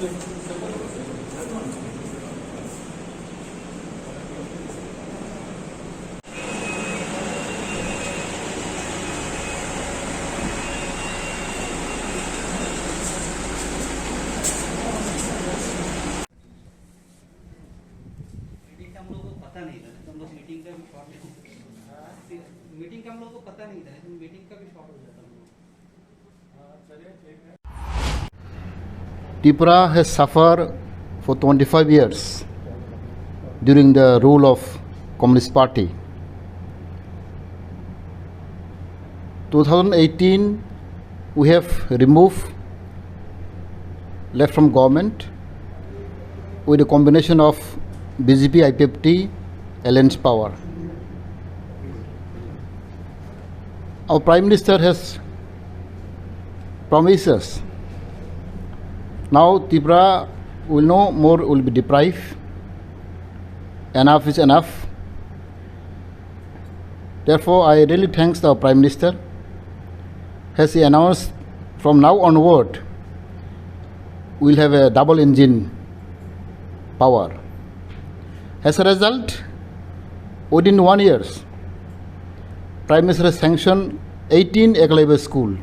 Meeting का हम लोग को पता नहीं था, मीटिंग का भी शॉर्ट हो जाता है। Tripura has suffered for 25 years during the rule of Communist Party. 2018, we have removed, left from government with a combination of BJP, IPFT, alliance power. Our Prime Minister has promised us. Now Tripura will no more will be deprived. Enough is enough. Therefore, I really thank our Prime Minister. Has he announced from now onward, we'll have a double engine power. As a result, within 1 year, Prime Minister has sanctioned 18 Ekalabya schools.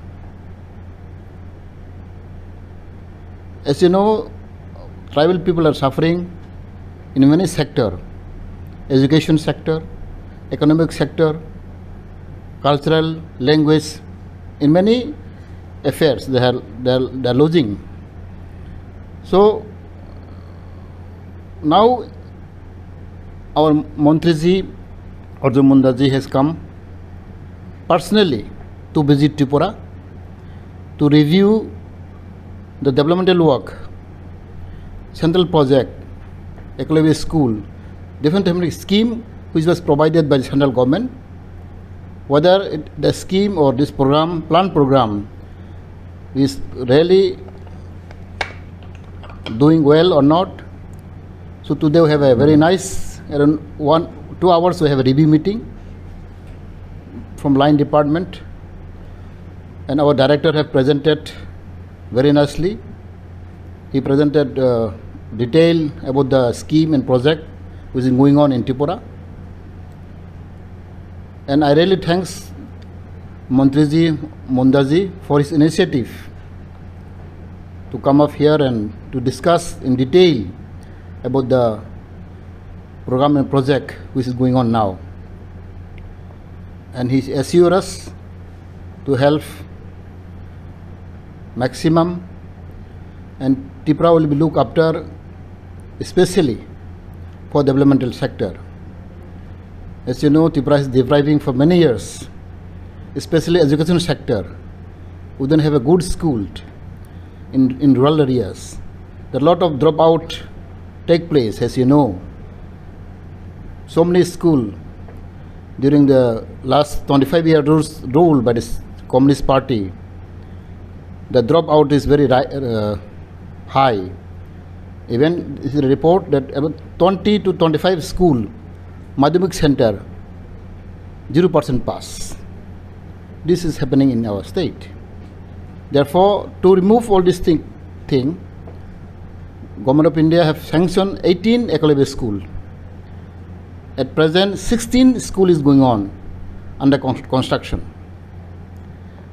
As you know, tribal people are suffering in many sectors: education sector, economic sector, cultural, language. In many affairs, they are losing. So now our Mantriji Arjun Munda ji has come personally to visit Tripura to review the developmental work, central project, Ekalabya school, different scheme which was provided by the central government. Whether the scheme or this program, plan program, is really doing well or not. So today we have a very nice, around 1-2 hours we have a review meeting from line department, and our director have presented very nicely. He presented detail about the scheme and project which is going on in Tripura. And I really thanks Mantriji Mundaji for his initiative to come up here and to discuss in detail about the program and project which is going on now. And he assured us to help maximum, and Tripura will be looked after especially for developmental sector. As you know, Tripura is depriving for many years, especially education sector. We don't have a good school in rural areas. There are a lot of dropout take place, as you know. So many schools during the last 25 years rule by the Communist Party, the dropout is very high. Even this is a report that about 20 to 25 school, Madhyamik center, 0% pass. This is happening in our state. Therefore, to remove all this thing, Government of India have sanctioned 18 Ekalabya school. At present, 16 school is going on under construction.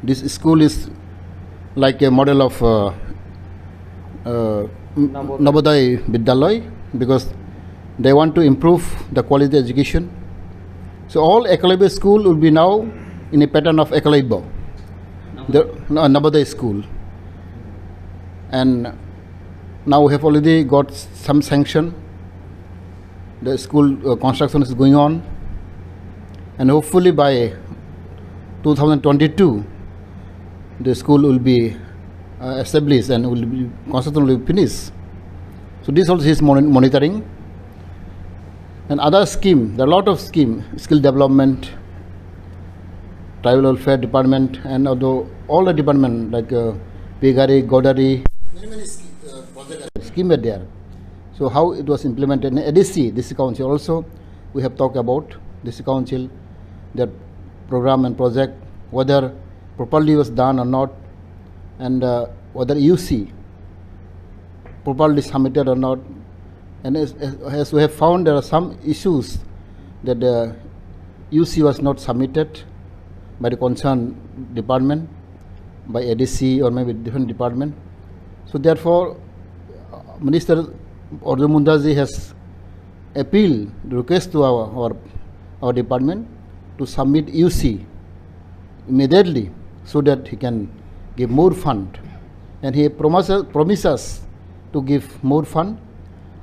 This school is like a model of Navodaya Vidyalaya, because they want to improve the quality of education. So all Ekalabya school will be now in a pattern of Ekalabya, the Navodaya school. And now we have already got some sanction. The school construction is going on, and hopefully by 2022 the school will be established and construction will be finished. So this also is monitoring. And other scheme, there are a lot of scheme, skill development, tribal welfare department, and although all the department like Pigari, Godari, many scheme are there. So how it was implemented in ADC, District Council also, we have talked about District Council, their program and project, whether properly was done or not, and whether UC properly submitted or not. And as we have found, there are some issues that the UC was not submitted by the concerned department, by ADC or maybe different department. So therefore, Minister Arjun Munda ji has appealed, request to our department to submit UC immediately so that he can give more fund. And he promises to give more fund,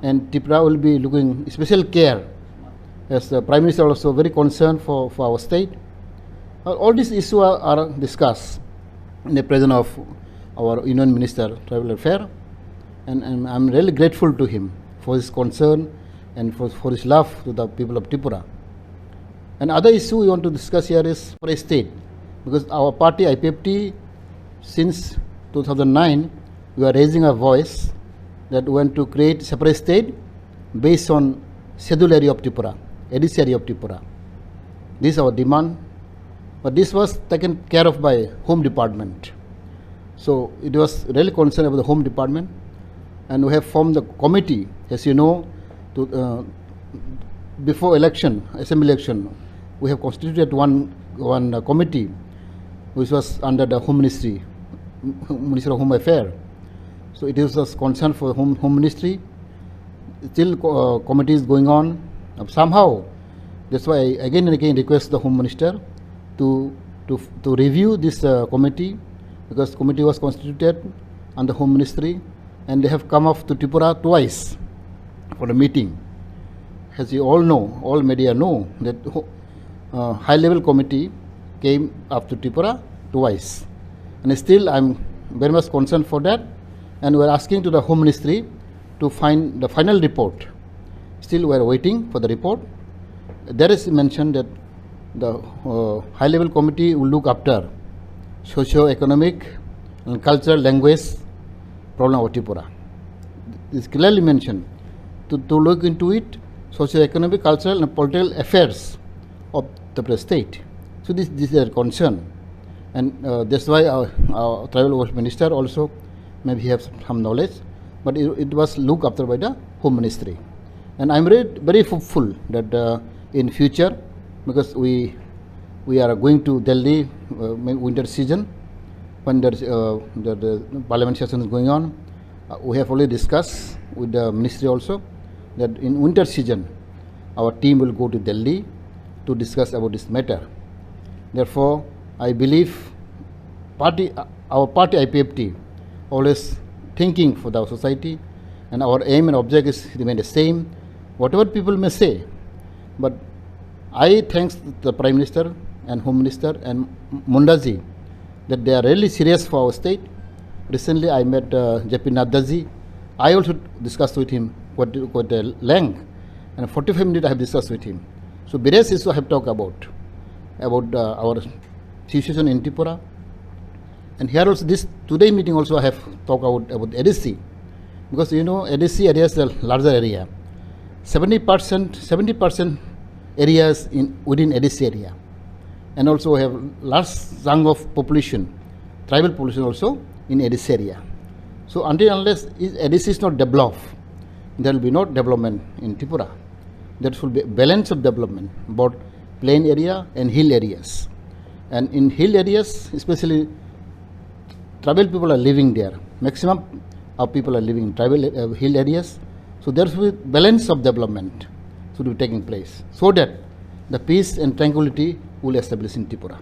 and Tripura will be looking special care, as the Prime Minister also very concerned for our state. All these issues are discussed in the presence of our Union Minister, Tribal Affairs, and I'm really grateful to him for his concern and for his love to the people of Tripura. Another issue we want to discuss here is separate state, because our party IPFT since 2009 we are raising a voice that we want to create separate state based on schedule area of Tripura, ADC area of Tripura. This is our demand, but this was taken care of by Home Department. So it was really concerned about the Home Department, and we have formed the committee, as you know, to before election, assembly election, we have constituted one committee which was under the Home Ministry, Minister of Home Affairs. So it is a concern for Home Ministry. Still committee is going on. Somehow, that's why I again and again request the Home Minister to review this committee, because committee was constituted under Home Ministry, and they have come up to Tripura twice for a meeting. As you all know, all media know, that high-level committee came up to Tripura twice, and still I'm very much concerned for that, and we are asking to the Home Ministry to find the final report. Still we are waiting for the report. There is mentioned that the high-level committee will look after socio-economic and cultural language problem of Tripura. It is clearly mentioned to look into it, socio-economic, cultural and political affairs of the state. So this is a concern, and that's why our Tribal Affairs Minister also maybe have some knowledge, but it was looked after by the Home Ministry. And I'm very hopeful that in future, because we are going to Delhi winter season, when the parliament session is going on, we have already discussed with the ministry also that in winter season our team will go to Delhi to discuss about this matter. Therefore, I believe our party IPFT always thinking for the society, and our aim and objective remain the same. Whatever people may say, but I thanks the Prime Minister and Home Minister and Mundaji that they are really serious for our state. Recently, I met JP Naddaji. I also discussed with him quite a length, and 45 minutes I have discussed with him. So various issues I have talked about our situation in Tripura. And here also, this today meeting also I have talked about ADC, because you know ADC area is a larger area. 70% areas within ADC area, and also we have large chunk of population, tribal population also in ADC area. So until unless ADC is not developed, there will be no development in Tripura. There should be a balance of development, both plain area and hill areas. And in hill areas, especially tribal people are living there. Maximum of people are living in tribal hill areas. So there should be balance of development should be taking place, so that the peace and tranquility will establish in Tripura.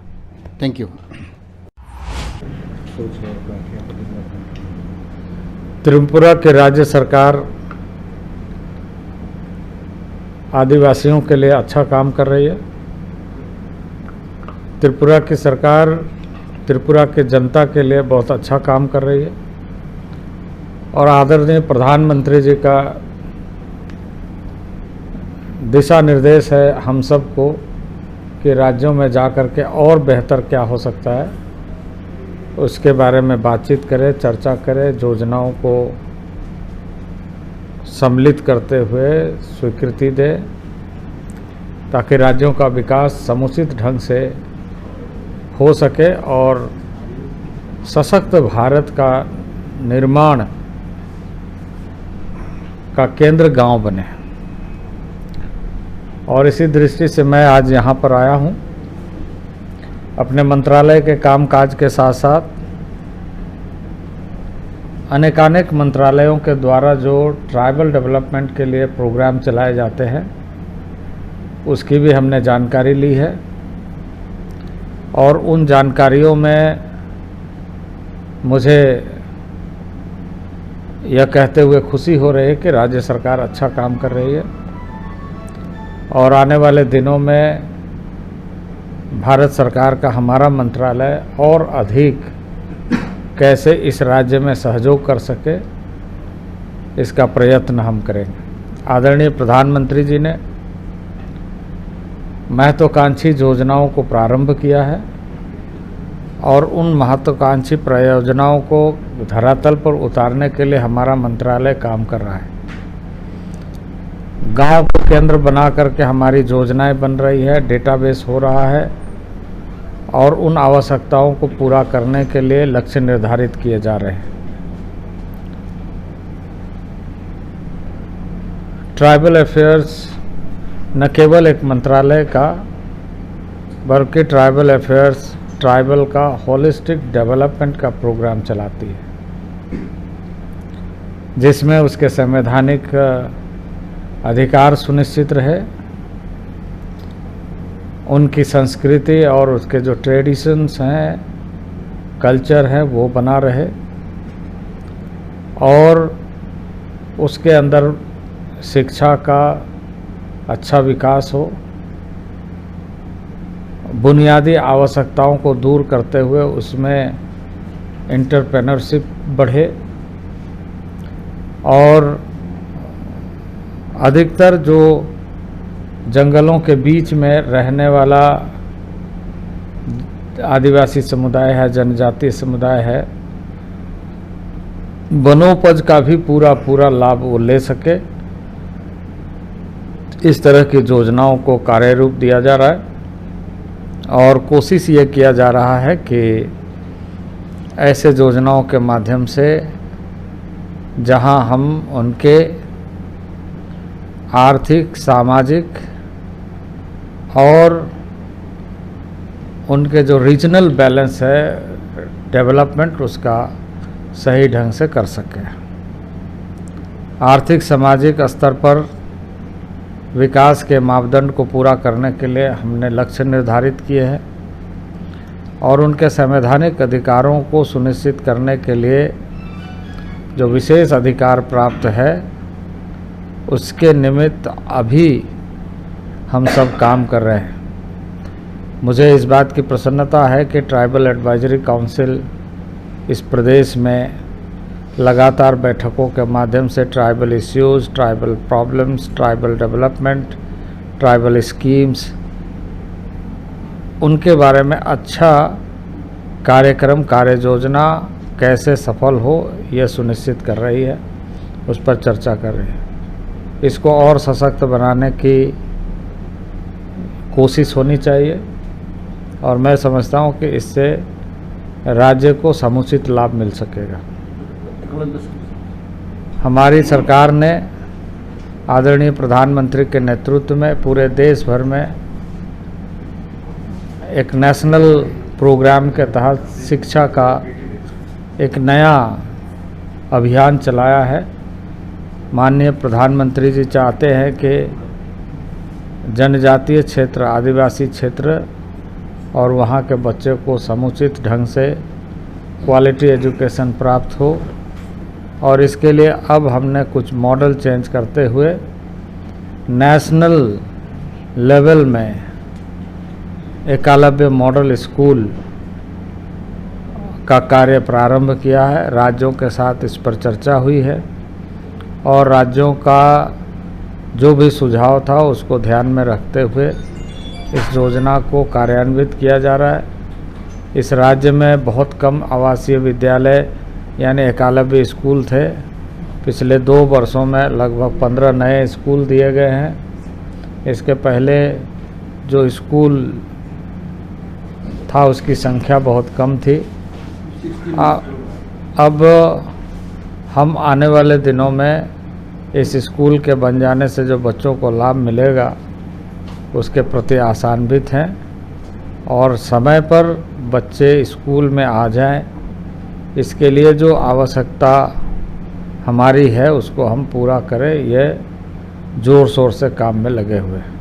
Thank you. Tripura के राज्य सरकार आदिवासियों के लिए अच्छा काम कर रही है। त्रिपुरा की सरकार त्रिपुरा के जनता के लिए बहुत अच्छा काम कर रही है, और आदरणीय प्रधानमंत्री जी का दिशा निर्देश है हम सबको कि राज्यों में जा कर के और बेहतर क्या हो सकता है उसके बारे में बातचीत करें, चर्चा करें, योजनाओं को सम्मिलित करते हुए स्वीकृति दें, ताकि राज्यों का विकास समुचित ढंग से हो सके और सशक्त भारत का निर्माण का केंद्र गांव बने। और इसी दृष्टि से मैं आज यहाँ पर आया हूँ। अपने मंत्रालय के कामकाज के साथ साथ अनेकानेक मंत्रालयों के द्वारा जो ट्राइबल डेवलपमेंट के लिए प्रोग्राम चलाए जाते हैं उसकी भी हमने जानकारी ली है। और उन जानकारियों में मुझे यह कहते हुए खुशी हो रही है कि राज्य सरकार अच्छा काम कर रही है और आने वाले दिनों में भारत सरकार का हमारा मंत्रालय और अधिक कैसे इस राज्य में सहयोग कर सके इसका प्रयत्न हम करेंगे। आदरणीय प्रधानमंत्री जी ने महत्वाकांक्षी योजनाओं को प्रारंभ किया है और उन महत्वाकांक्षी परियोजनाओं को धरातल पर उतारने के लिए हमारा मंत्रालय काम कर रहा है। गांव को केंद्र बना करके हमारी योजनाएं बन रही है, डेटाबेस हो रहा है और उन आवश्यकताओं को पूरा करने के लिए लक्ष्य निर्धारित किए जा रहे हैं। ट्राइबल अफेयर्स न केवल एक मंत्रालय का बल्कि ट्राइबल अफेयर्स ट्राइबल का होलिस्टिक डेवलपमेंट का प्रोग्राम चलाती है, जिसमें उसके संवैधानिक अधिकार सुनिश्चित रहे, उनकी संस्कृति और उसके जो ट्रेडिशंस हैं, कल्चर है, वो बना रहे और उसके अंदर शिक्षा का अच्छा विकास हो, बुनियादी आवश्यकताओं को दूर करते हुए उसमें एंटरप्रेन्योरशिप बढ़े और अधिकतर जो जंगलों के बीच में रहने वाला आदिवासी समुदाय है, जनजातीय समुदाय है, वनोपज का भी पूरा लाभ वो ले सके, इस तरह की योजनाओं को कार्य रूप दिया जा रहा है। और कोशिश ये किया जा रहा है कि ऐसे योजनाओं के माध्यम से जहां हम उनके आर्थिक, सामाजिक और उनके जो रीजनल बैलेंस है डेवलपमेंट, उसका सही ढंग से कर सकें। आर्थिक सामाजिक स्तर पर विकास के मापदंड को पूरा करने के लिए हमने लक्ष्य निर्धारित किए हैं और उनके संवैधानिक अधिकारों को सुनिश्चित करने के लिए जो विशेष अधिकार प्राप्त है उसके निमित्त अभी हम सब काम कर रहे हैं। मुझे इस बात की प्रसन्नता है कि ट्राइबल एडवाइजरी काउंसिल इस प्रदेश में लगातार बैठकों के माध्यम से tribal issues, tribal problems, tribal development, tribal schemes, उनके बारे में अच्छा कार्यक्रम, कार्य योजना कैसे सफल हो यह सुनिश्चित कर रही है, उस पर चर्चा कर रही है। इसको और सशक्त बनाने की कोशिश होनी चाहिए और मैं समझता हूँ कि इससे राज्य को समुचित लाभ मिल सकेगा। हमारी सरकार ने आदरणीय प्रधानमंत्री के नेतृत्व में पूरे देश भर में एक नेशनल प्रोग्राम के तहत शिक्षा का एक नया अभियान चलाया है। माननीय प्रधानमंत्री जी चाहते हैं कि जनजातीय क्षेत्र, आदिवासी क्षेत्र और वहाँ के बच्चे को समुचित ढंग से क्वालिटी एजुकेशन प्राप्त हो और इसके लिए अब हमने कुछ मॉडल चेंज करते हुए नेशनल लेवल में एकलव्य मॉडल स्कूल का कार्य प्रारंभ किया है। राज्यों के साथ इस पर चर्चा हुई है और राज्यों का जो भी सुझाव था उसको ध्यान में रखते हुए इस योजना को कार्यान्वित किया जा रहा है। इस राज्य में बहुत कम आवासीय विद्यालय यानी एकलव्य स्कूल थे। पिछले 2 वर्षों में लगभग 15 नए स्कूल दिए गए हैं। इसके पहले जो स्कूल था उसकी संख्या बहुत कम थी। अब हम आने वाले दिनों में इस स्कूल के बन जाने से जो बच्चों को लाभ मिलेगा उसके प्रति आशान्वित हैं और समय पर बच्चे स्कूल में आ जाएं, इसके लिए जो आवश्यकता हमारी है उसको हम पूरा करें, ये ज़ोर शोर से काम में लगे हुए हैं।